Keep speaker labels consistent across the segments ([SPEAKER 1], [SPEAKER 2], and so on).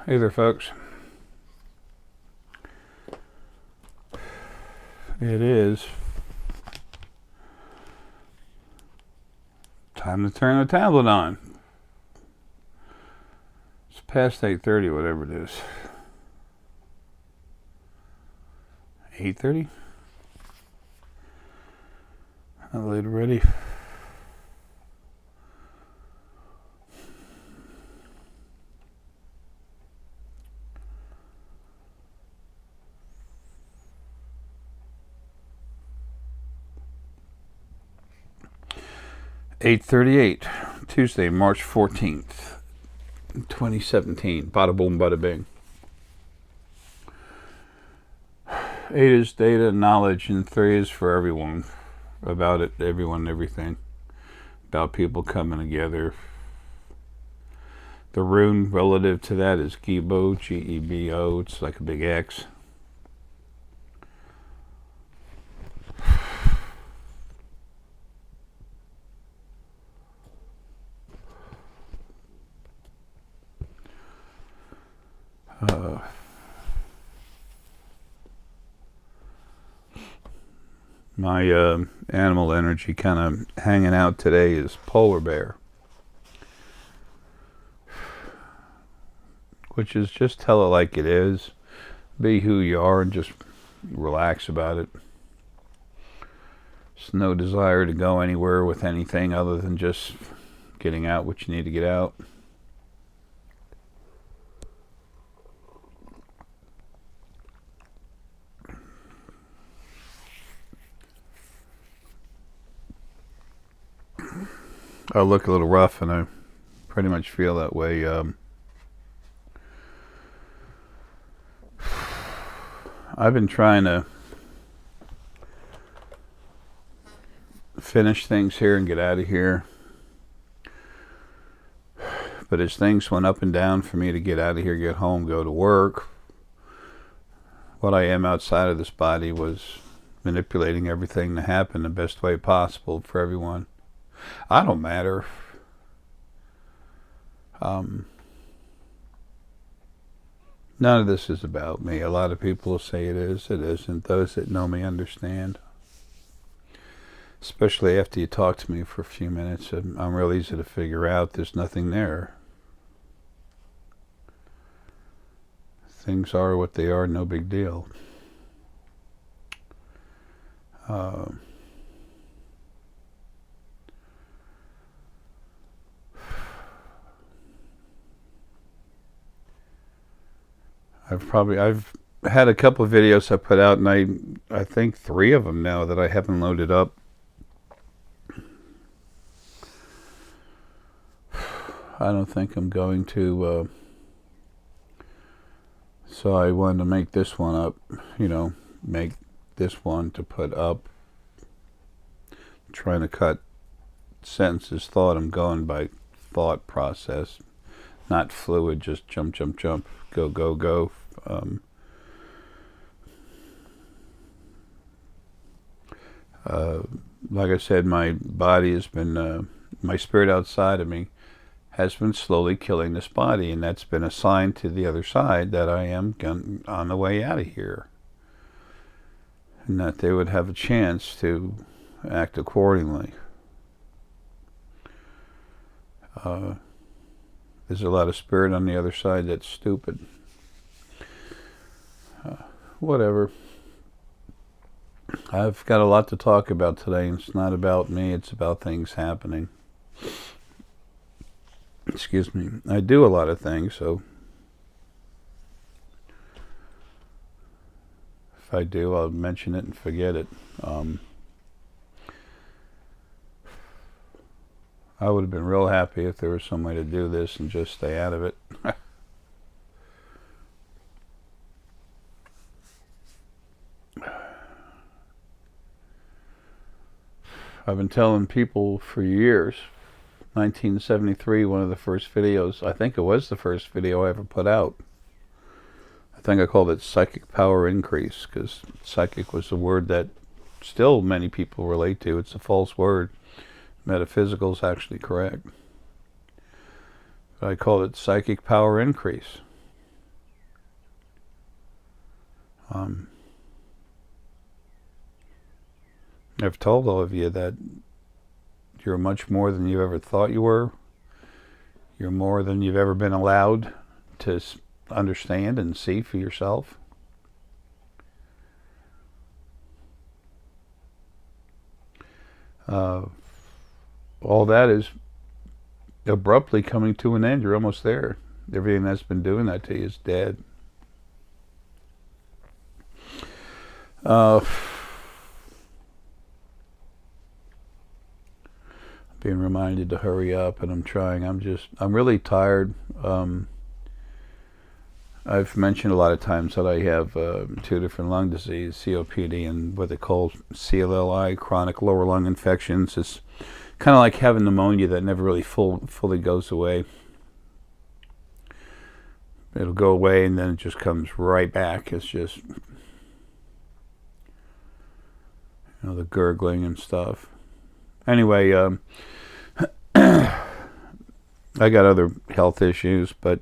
[SPEAKER 1] Hey there, folks. It is time to turn the tablet on. It's past 8:30, whatever it is. 8:30? Not late already. (8:38), Tuesday, March 14th, 2017. Bada boom, bada bing. 8 is data, knowledge, and 3 is for everyone. About it, everyone, everything. About people coming together. The rune relative to that is Gebo, G-E-B-O. It's like a big X. My animal energy kind of hanging out today is polar bear, which is just tell it like it is, be who you are, and just relax about it. There's no desire to go anywhere with anything other than just getting out what you need to get out. I look a little rough, and I pretty much feel that way. I've been trying to finish things here and get out of here, but as things went up and down for me to get out of here, get home, go to work, what I am outside of this body was manipulating everything to happen the best way possible for everyone. I don't matter. None of this is about me. A lot of people will say it is. It isn't. Those that know me understand. Especially after you talk to me for a few minutes. I'm real easy to figure out. There's nothing there. Things are what they are. No big deal. I've had a couple of videos I put out, and I think 3 of them now that I haven't loaded up. I don't think I'm going to, so I wanted to make this one up, make this one to put up. I'm trying to cut sentences, thought. I'm going by thought process, not fluid, just jump, jump, jump, go, go, go. Like I said, my body has been, my spirit outside of me has been slowly killing this body, and that's been a sign to the other side that I am on the way out of here, and that they would have a chance to act accordingly. There's a lot of spirit on the other side that's stupid. Whatever. I've got a lot to talk about today, and it's not about me, it's about things happening. Excuse me. I do a lot of things, so if I do, I'll mention it and forget it. I would have been real happy if there was some way to do this and just stay out of it. I've been telling people for years. 1973, one of the first videos, I think it was the first video I ever put out. I think I called it Psychic Power Increase, because psychic was a word that still many people relate to. It's a false word. Metaphysical is actually correct. But I called it Psychic Power Increase. I've told all of you that you're much more than you ever thought you were. You're more than you've ever been allowed to understand and see for yourself. All that is abruptly coming to an end. You're almost there. Everything that's been doing that to you is dead. Being reminded to hurry up, and I'm trying. I'm really tired. I've mentioned a lot of times that I have 2 different lung disease, COPD and what they call CLLI, chronic lower lung infections. It's kind of like having pneumonia that never really fully goes away. It'll go away and then it just comes right back. It's just, the gurgling and stuff. Anyway, I got other health issues, but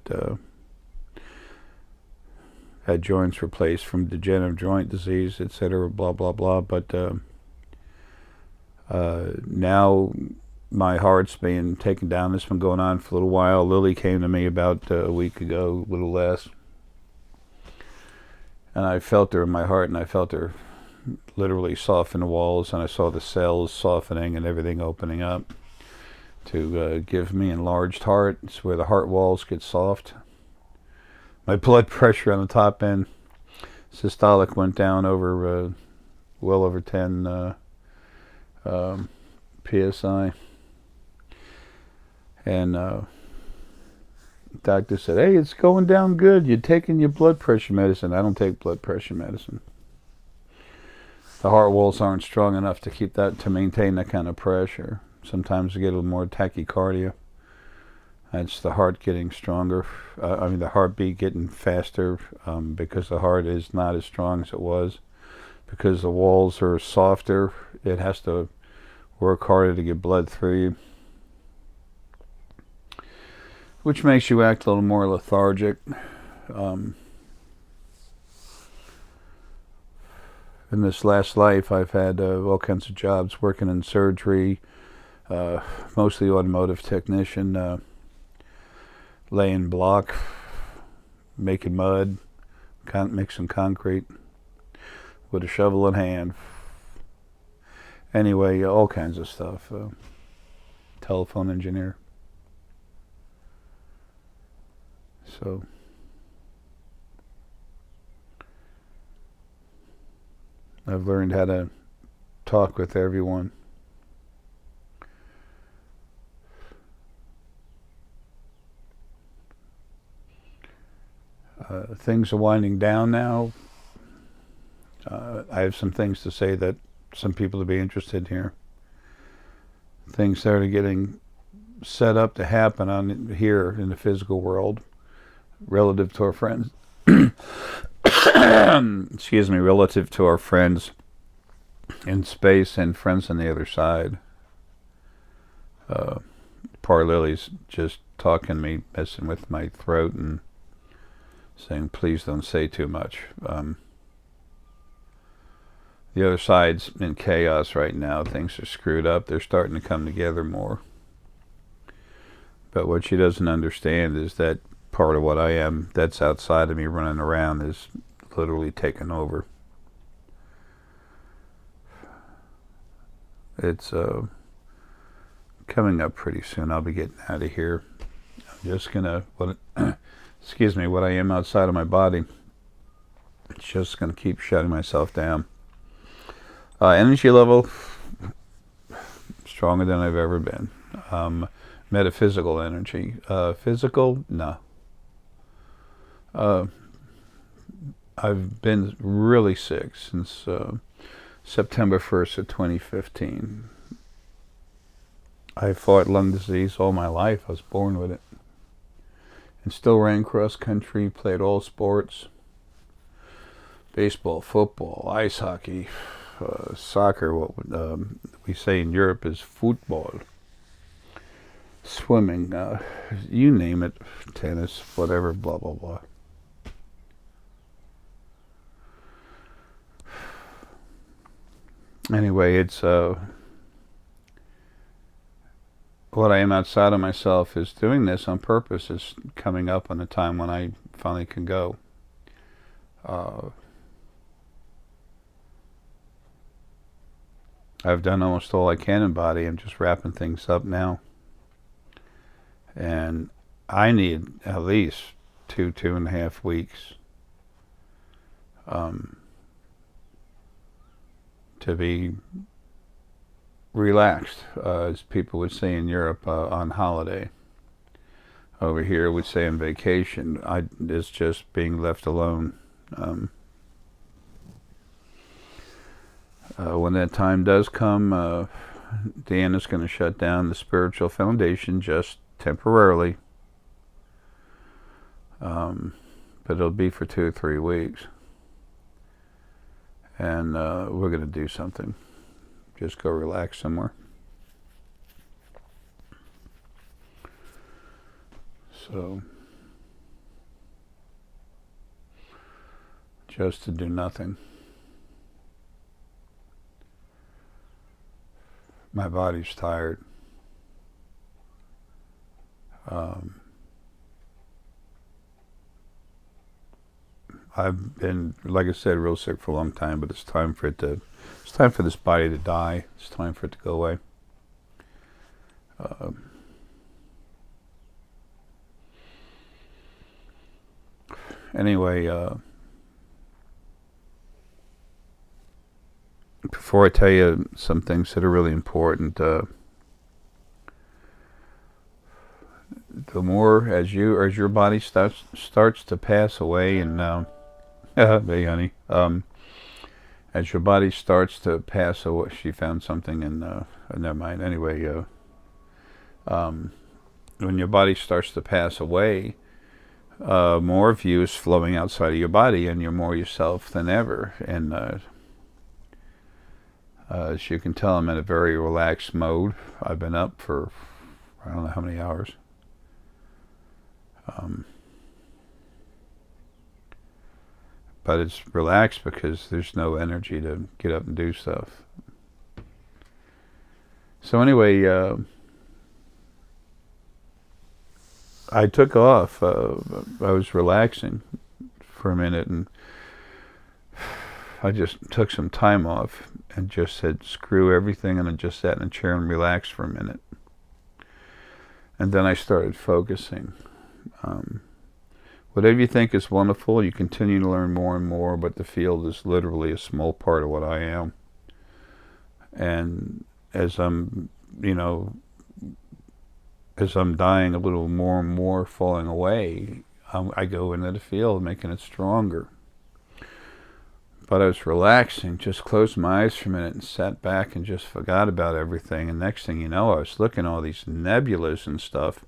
[SPEAKER 1] had joints replaced from degenerative joint disease, etc., blah, blah, blah. But now my heart's being taken down. This has been going on for a little while. Lily came to me about a week ago, a little less. And I felt her in my heart, and I felt her literally soften the walls, and I saw the cells softening and everything opening up to give me enlarged heart. It's where the heart walls get soft. My blood pressure on the top end, systolic, went down over well over 10 psi. And the doctor said, "Hey, it's going down good. You're taking your blood pressure medicine." I don't take blood pressure medicine. The heart walls aren't strong enough to maintain that kind of pressure. Sometimes I get a little more tachycardia. That's the heart getting stronger. The heartbeat getting faster because the heart is not as strong as it was. Because the walls are softer, it has to work harder to get blood through you. Which makes you act a little more lethargic. In this last life, I've had all kinds of jobs, working in surgery, mostly automotive technician, laying block, making mud, mixing concrete with a shovel in hand. Anyway, all kinds of stuff. Telephone engineer. So I've learned how to talk with everyone. Things are winding down now. I have some things to say that some people will be interested in here. Things that are getting set up to happen on here in the physical world relative to our friends. Excuse me, relative to our friends in space and friends on the other side. Poor Lily's just talking to me, messing with my throat and saying, please don't say too much. The other side's in chaos right now. Things are screwed up. They're starting to come together more. But what she doesn't understand is that part of what I am that's outside of me running around is literally taken over. It's coming up pretty soon. I'll be getting out of here. I'm just gonna what I am outside of my body, it's just gonna keep shutting myself down. Energy level stronger than I've ever been. Metaphysical energy. Physical, no. I've been really sick since September 1st of 2015. I fought lung disease all my life. I was born with it. And still ran cross country, played all sports. Baseball, football, ice hockey, soccer, what we say in Europe is football. Swimming, you name it, tennis, whatever, blah, blah, blah. Anyway, it's what I am outside of myself is doing this on purpose, is coming up on the time when I finally can go. I've done almost all I can in body. I'm just wrapping things up now. And I need at least 2.5 weeks to be relaxed, as people would say in Europe, on holiday. Over here, we'd say on vacation. It's just being left alone. When that time does come, Deanna's going to shut down the spiritual foundation just temporarily. But it'll be for 2 or 3 weeks. And we're going to do something. Just go relax somewhere. So, just to do nothing. My body's tired. I've been, like I said, real sick for a long time, but it's time for this body to die. It's time for it to go away. Anyway, before I tell you some things that are really important, the more as your body starts to pass away, and hey honey, as your body starts to pass away, she found something in never mind. Anyway, when your body starts to pass away, more of you is flowing outside of your body, and you're more yourself than ever. And as you can tell, I'm in a very relaxed mode. I've been up for I don't know how many hours. But it's relaxed because there's no energy to get up and do stuff. So anyway, I took off. I was relaxing for a minute, and I just took some time off and just said, screw everything, and I just sat in a chair and relaxed for a minute. And then I started focusing. Whatever you think is wonderful, you continue to learn more and more, but the field is literally a small part of what I am. And as I'm dying a little more and more, falling away, I go into the field, making it stronger. But I was relaxing, just closed my eyes for a minute and sat back and just forgot about everything. And next thing you know, I was looking at all these nebulas and stuff.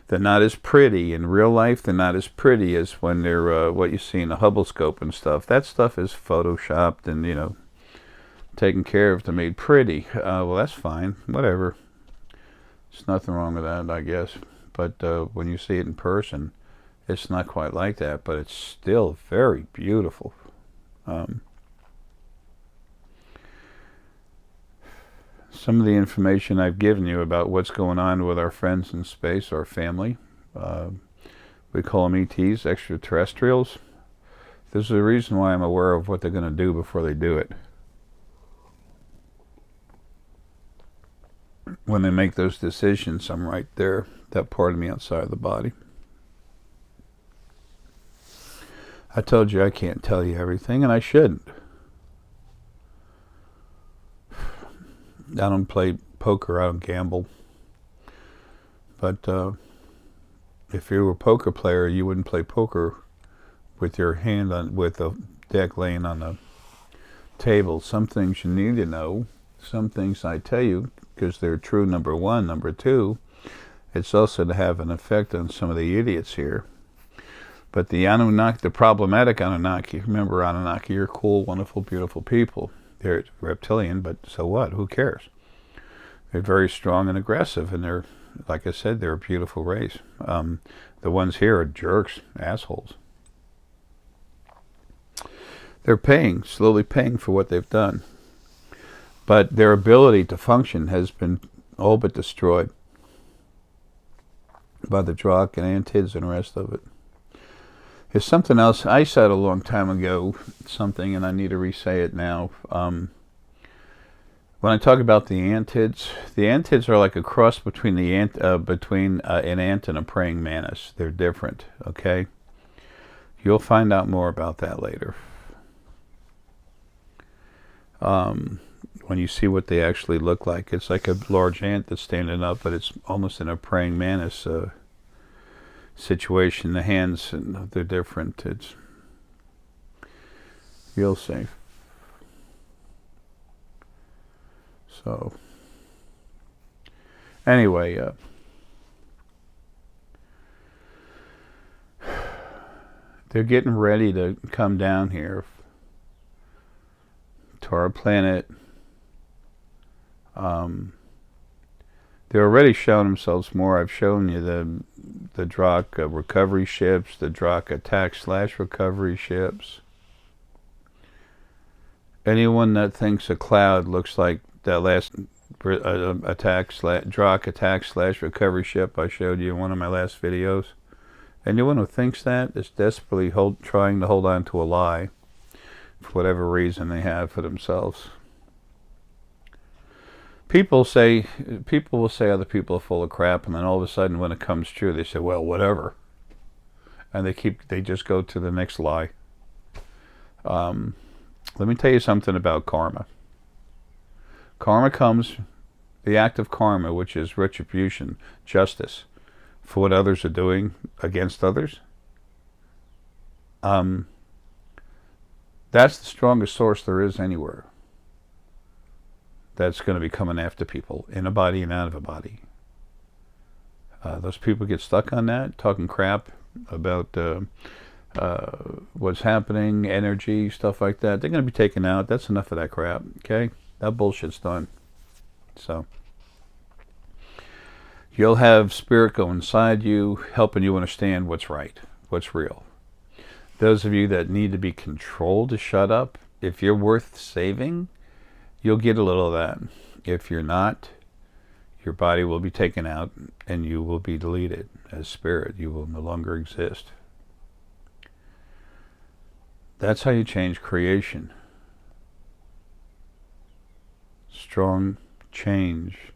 [SPEAKER 1] They're not as pretty in real life. They're not as pretty as when they're what you see in the Hubble scope and stuff. That stuff is photoshopped and taken care of to made pretty. Well, that's fine. Whatever. There's nothing wrong with that, I guess. But when you see it in person, it's not quite like that. But it's still very beautiful. Some of the information I've given you about what's going on with our friends in space, our family, we call them ETs, extraterrestrials. There's a reason why I'm aware of what they're going to do before they do it. When they make those decisions, I'm right there, that part of me outside of the body. I told you I can't tell you everything, and I shouldn't. I don't play poker, I don't gamble. But if you were a poker player, you wouldn't play poker with your hand on, with a deck laying on the table. Some things you need to know. Some things I tell you because they're true, number one. Number two, it's also to have an effect on some of the idiots here. But the Anunnaki, the problematic Anunnaki, remember Anunnaki are cool, wonderful, beautiful people. They're reptilian, but so what? Who cares? They're very strong and aggressive, and they're, like I said, they're a beautiful race. The ones here are jerks, assholes. They're slowly paying for what they've done. But their ability to function has been all but destroyed by the Drakh and Antids and the rest of it. There's something else I said a long time ago, something, and I need to re-say it now. When I talk about the Antids are like a cross between an ant and a praying mantis. They're different, okay? You'll find out more about that later. When you see what they actually look like. It's like a large ant that's standing up, but it's almost in a praying mantis situation. The hands, they're different. You'll see. So, anyway, they're getting ready to come down here to our planet. They're already showing themselves more. I've shown you the Drakh recovery ships, the Drakh attack/recovery ships. Anyone that thinks a cloud looks like that last Drakh attack/recovery ship I showed you in one of my last videos, anyone who thinks that is desperately trying to hold on to a lie for whatever reason they have for themselves. People will say other people are full of crap, and then all of a sudden when it comes true they say, well, whatever, and they just go to the next lie. Let me tell you something about karma. Karma comes, the act of karma, which is retribution, justice for what others are doing against others. That's the strongest source there is anywhere. That's going to be coming after people in a body and out of a body. Those people get stuck on that, talking crap about what's happening, energy, stuff like that. They're going to be taken out. That's enough of that crap, okay? That bullshit's done. So, you'll have spirit go inside you, helping you understand what's right, what's real. Those of you that need to be controlled to shut up, if you're worth saving, you'll get a little of that. If you're not, your body will be taken out and you will be deleted as spirit. You will no longer exist. That's how you change creation. Strong change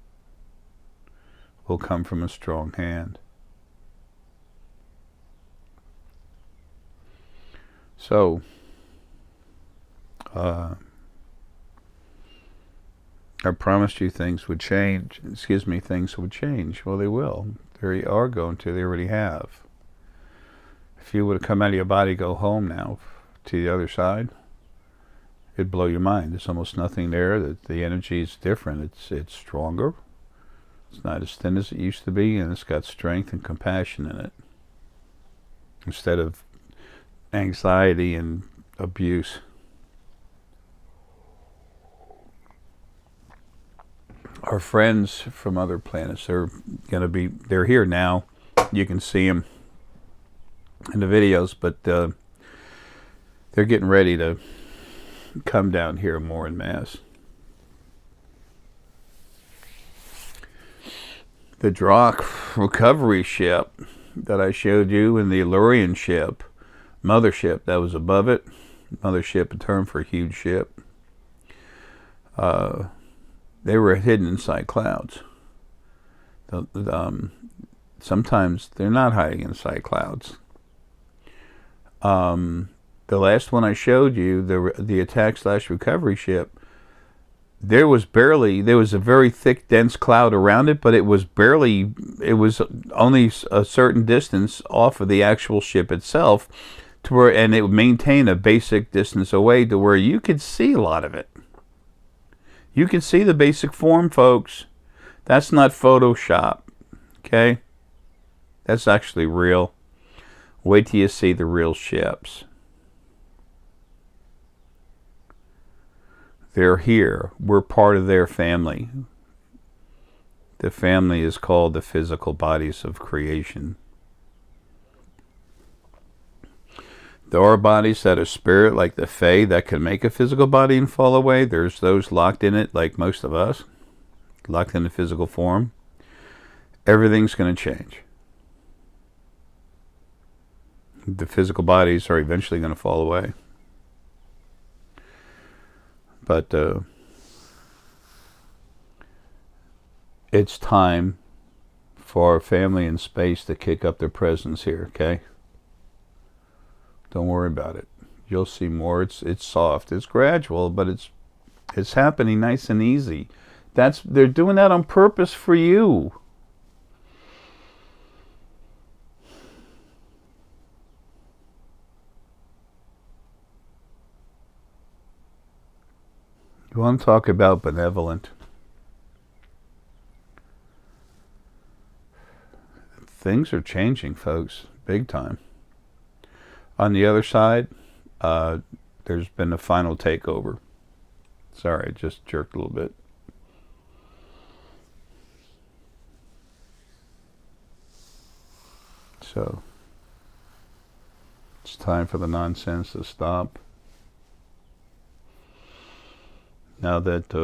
[SPEAKER 1] will come from a strong hand. So, I promised you things would change. Things would change. Well, they will. They are going to. They already have. If you would have come out of your body, go home now to the other side, it'd blow your mind. There's almost nothing there. The energy is different. It's stronger. It's not as thin as it used to be, and it's got strength and compassion in it, instead of anxiety and abuse. Our friends from other planets, they're here now. You can see them in the videos, but they're getting ready to come down here more en masse. The Drakh recovery ship that I showed you, and the Arae ship, mothership that was above it, mothership, a term for a huge ship, they were hidden inside clouds. Sometimes they're not hiding inside clouds. The last one I showed you, the attack/recovery ship, there was a very thick, dense cloud around it, but it was only a certain distance off of the actual ship itself, and it would maintain a basic distance away to where you could see a lot of it. You can see the basic form, folks. That's not Photoshop, okay? That's actually real. Wait till you see the real ships. They're here. We're part of their family. The family is called the physical bodies of creation. There are bodies that are spirit, like the Fae, that can make a physical body and fall away. There's those locked in it, like most of us, locked in the physical form. Everything's going to change. The physical bodies are eventually going to fall away. But it's time for our family in space to kick up their presence here, okay? Don't worry about it. You'll see more. It's soft. It's gradual, but it's happening nice and easy. They're doing that on purpose for you. You want to talk about benevolent? Things are changing, folks, big time. On the other side, there's been a final takeover. Sorry, I just jerked a little bit. So, it's time for the nonsense to stop. Now that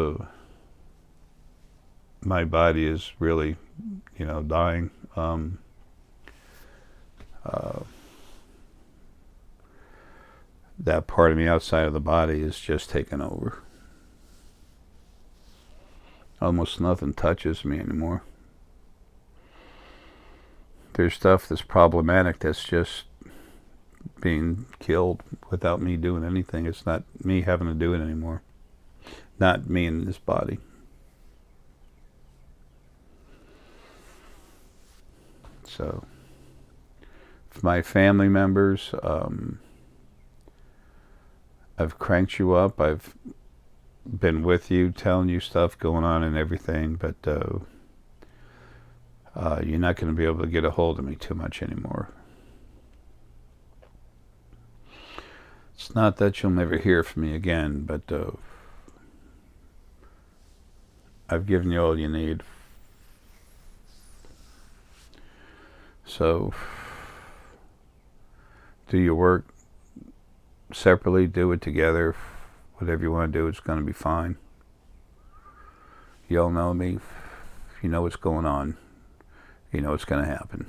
[SPEAKER 1] my body is really, dying, that part of me outside of the body is just taken over. Almost nothing touches me anymore. There's stuff that's problematic that's just being killed without me doing anything. It's not me having to do it anymore. Not me in this body. So, if my family members, I've cranked you up. I've been with you, telling you stuff going on and everything, but you're not going to be able to get a hold of me too much anymore. It's not that you'll never hear from me again, but I've given you all you need. So, do your work separately, do it together. Whatever you want to do, it's going to be fine. You all know me. You know what's going on. You know what's going to happen.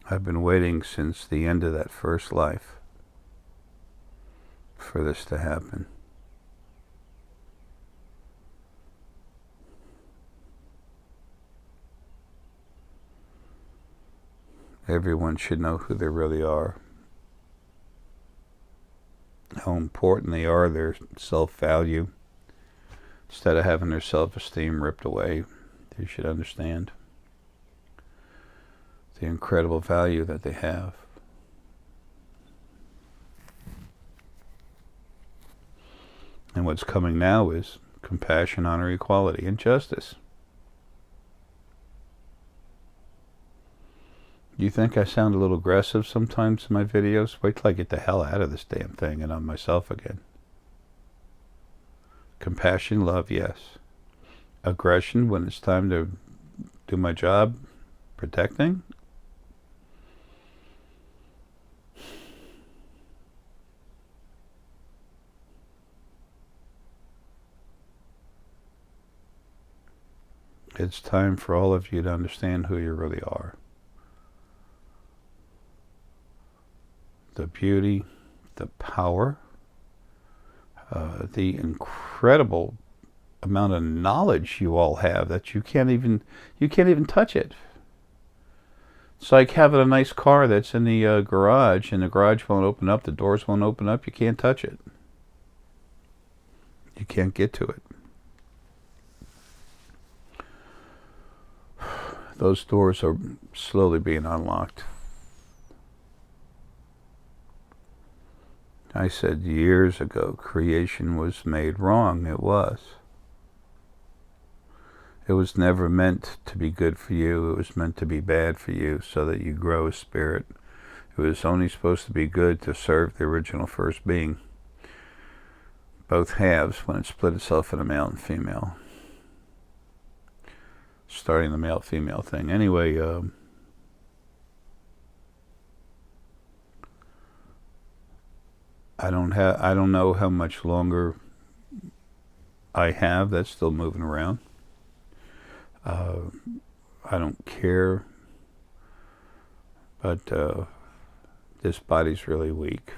[SPEAKER 1] I've been waiting since the end of that first life for this to happen. Everyone should know who they really are, how important they are, their self-value. Instead of having their self-esteem ripped away, they should understand the incredible value that they have. And what's coming now is compassion, honor, equality, and justice. You think I sound a little aggressive sometimes in my videos? Wait till I get the hell out of this damn thing and on myself again. Compassion, love, yes. Aggression when it's time to do my job, protecting. It's time for all of you to understand who you really are. The beauty, the power, the incredible amount of knowledge you all have that you can't even touch it. It's like having a nice car that's in the garage, and the garage won't open up, the doors won't open up, you can't touch it. You can't get to it. Those doors are slowly being unlocked. I said years ago, creation was made wrong. It was. It was never meant to be good for you. It was meant to be bad for you so that you grow a spirit. It was only supposed to be good to serve the original first being. Both halves when it split itself into male and female. starting the male-female thing. Anyway, I don't know how much longer I have. That's still moving around. I don't care, but this body's really weak.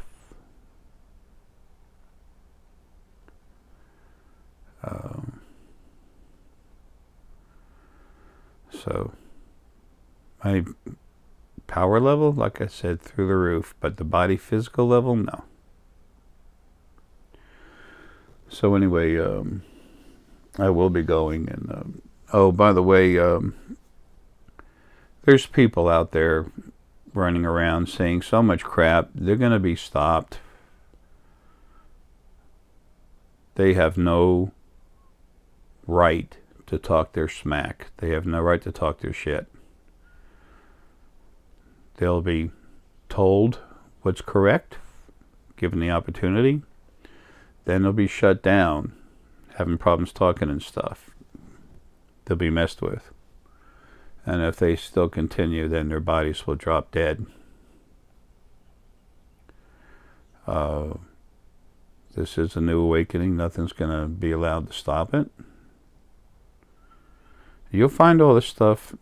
[SPEAKER 1] So my power level, like I said, through the roof, but the body physical level, no. So anyway, I will be going, and oh, by the way, there's people out there running around saying so much crap. They're going to be stopped. They have no right to talk their smack. They have no right to talk their shit. They'll be told what's correct, given the opportunity. Then they'll be shut down, having problems talking and stuff. They'll be messed with. And if they still continue, then their bodies will drop dead. This is a new awakening. Nothing's going to be allowed to stop it. You'll find all this stuff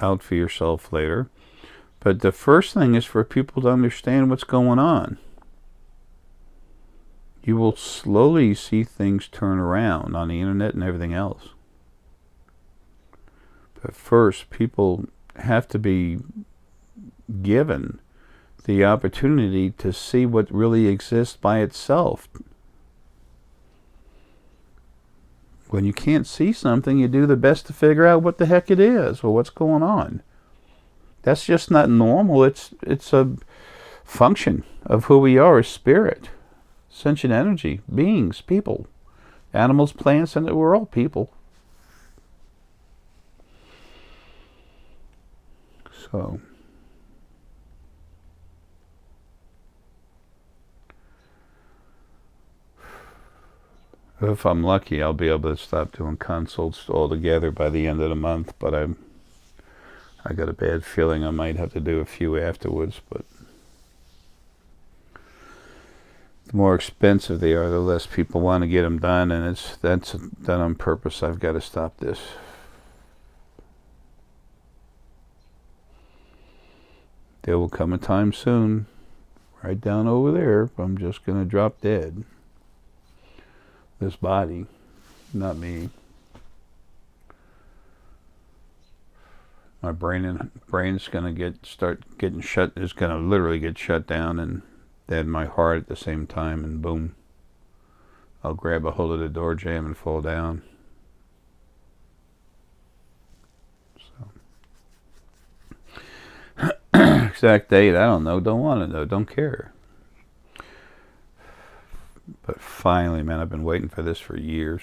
[SPEAKER 1] out for yourself later. But the first thing is for people to understand what's going on. You will slowly see things turn around on the internet and everything else. But first, people have to be given the opportunity to see what really exists by itself. When you can't see something, you do the best to figure out what the heck it is or what's going on. That's just not normal. It's a function of who we are as spirit, sentient energy, beings, people, animals, plants, and we're all people. So if I'm lucky, I'll be able to stop doing consults altogether by the end of the month, but I got a bad feeling I might have to do a few afterwards. But the more expensive they are, the less people want to get them done, and that's done on purpose. I've got to stop this. There will come a time soon, right down over there, I'm just going to drop dead. This body, not me. My brain's going to start getting shut. It's going to literally get shut down, and then my heart at the same time, and boom, I'll grab a hold of the door jamb and fall down. So exact date, I don't know. Don't want to know. Don't care. But finally, man, I've been waiting for this for years.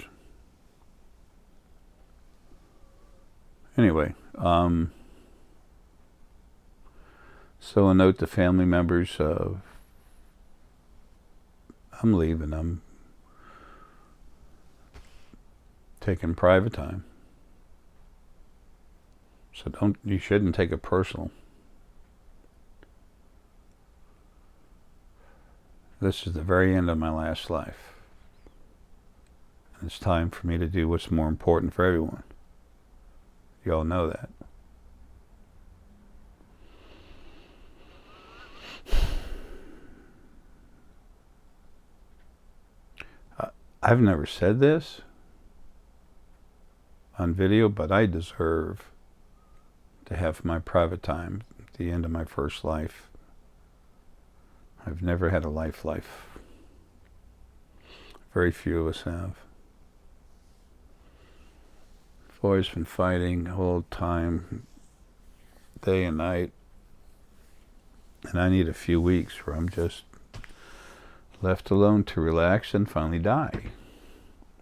[SPEAKER 1] Anyway, so a note to family members, I'm leaving. I'm taking private time. So you shouldn't take it personal. This is the very end of my last life. And it's time for me to do what's more important for everyone. You all know that. I've never said this on video, but I deserve to have my private time at the end of my first life. I've never had a life. Very few of us have. I've always been fighting the whole time, day and night. And I need a few weeks where I'm just left alone to relax and finally die.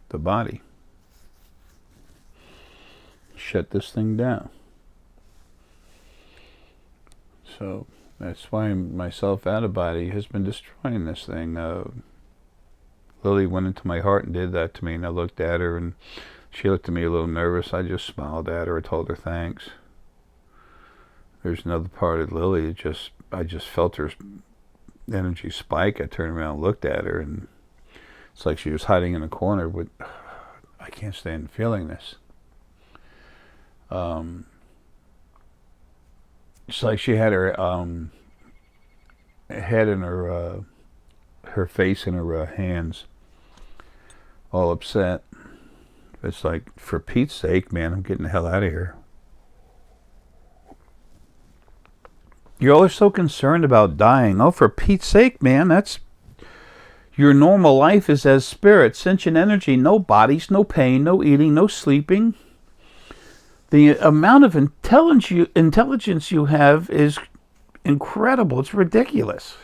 [SPEAKER 1] The body. Shut this thing down. So that's why myself out of body has been destroying this thing. Lily went into my heart and did that to me, and I looked at her and She looked at me a little nervous. I just smiled at her. I told her thanks. There's another part of Lily. I just felt her energy spike. I turned around and looked at her, and it's like she was hiding in a corner, but I can't stand feeling this. It's like she had her head in her face in her hands, all upset. It's like, for Pete's sake, man, I'm getting the hell out of here. You all are so concerned about dying. Oh, for Pete's sake, man, that's... Your normal life is as spirit, sentient energy, no bodies, no pain, no eating, no sleeping. The amount of intelligence you have is incredible. It's ridiculous.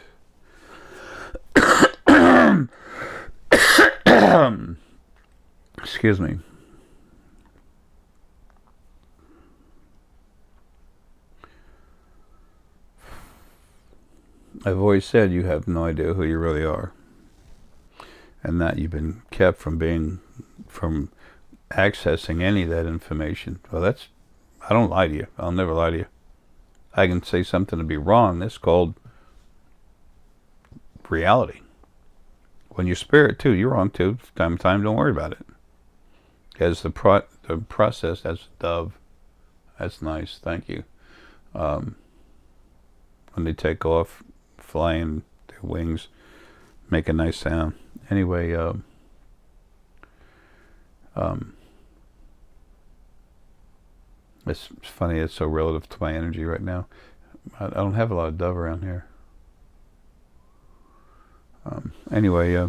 [SPEAKER 1] Excuse me. I've always said you have no idea who you really are, and that you've been kept from accessing any of that information. Well, I don't lie to you. I'll never lie to you. I can say something to be wrong. That's called reality. When you're spirit too, you're wrong too. Time to time, don't worry about it. As the process, as a dove. That's nice. Thank you. When they take off, flying, their wings make a nice sound. Anyway, it's funny. It's so relative to my energy right now. I don't have a lot of dove around here. Anyway,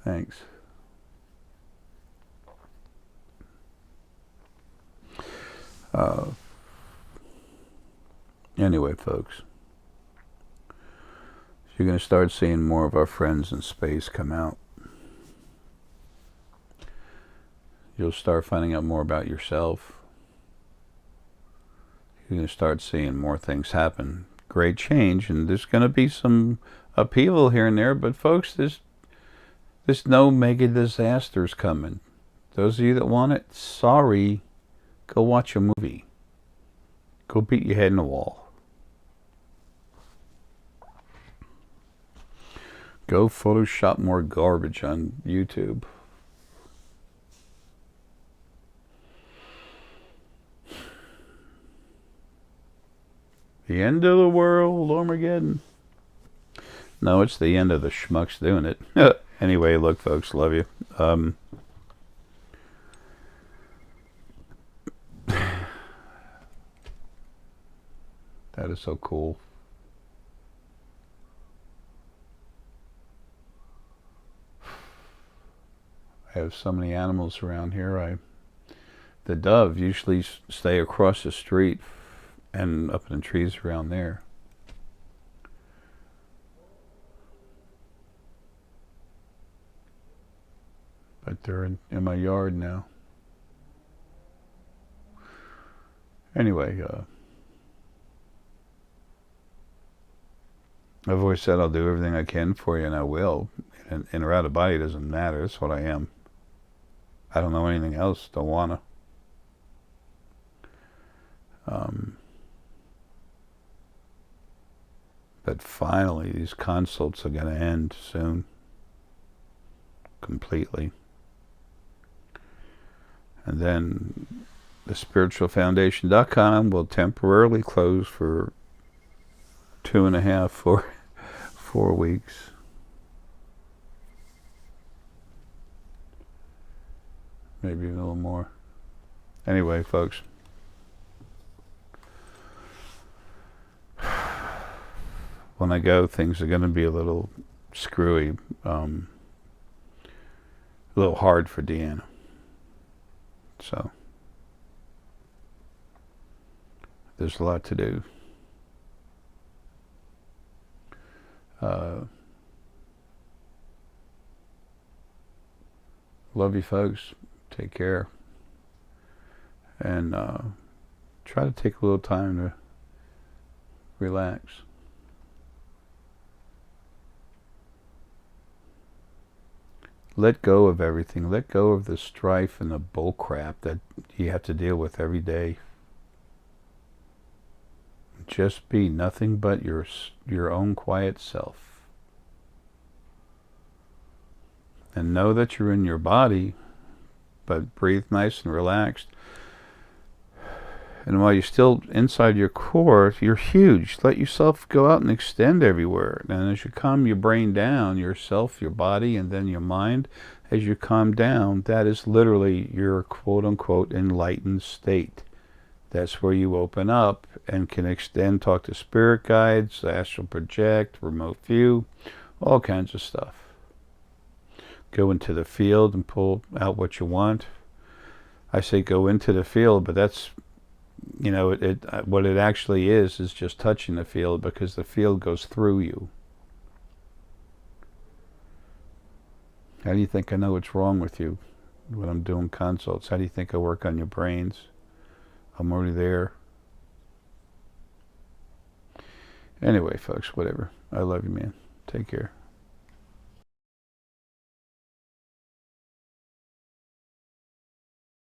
[SPEAKER 1] thanks. Anyway, folks, you're going to start seeing more of our friends in space come out. You'll start finding out more about yourself. You're going to start seeing more things happen. Great change, and there's going to be some upheaval here and there, but folks, there's no mega disasters coming. Those of you that want it, sorry, go watch a movie. Go beat your head in the wall. Go Photoshop more garbage on YouTube. The end of the world, Armageddon. No, it's the end of the schmucks doing it. Anyway, look, folks, love you. That is so cool. I have so many animals around here. The dove usually stay across the street and up in the trees around there. But they're in my yard now. Anyway, I've always said I'll do everything I can for you, and I will. And in or out of body doesn't matter. That's what I am. I don't know anything else. Don't wanna. But finally, these consults are going to end soon. Completely. And then the spiritualfoundation.com will temporarily close for 4 weeks. Maybe a little more. Anyway, folks. When I go, things are going to be a little screwy. A little hard for Deanna. So, there's a lot to do. Love you, folks. Take care. And try to take a little time to relax. let go of everything. Let go of the strife and the bull crap that you have to deal with every day. Just be nothing but your own quiet self. And know that you're in your body, but breathe nice and relaxed. And while you're still inside your core, you're huge. Let yourself go out and extend everywhere. And as you calm your brain down, yourself, your body, and then your mind, as you calm down, that is literally your quote-unquote enlightened state. That's where you open up and can extend, talk to spirit guides, astral project, remote view, all kinds of stuff. Go into the field and pull out what you want. I say go into the field, but that's, you know, what it actually is just touching the field, because the field goes through you. How do you think I know what's wrong with you when I'm doing consults? How do you think I work on your brains? I'm already there. Anyway, folks, whatever. I love you, man. Take care.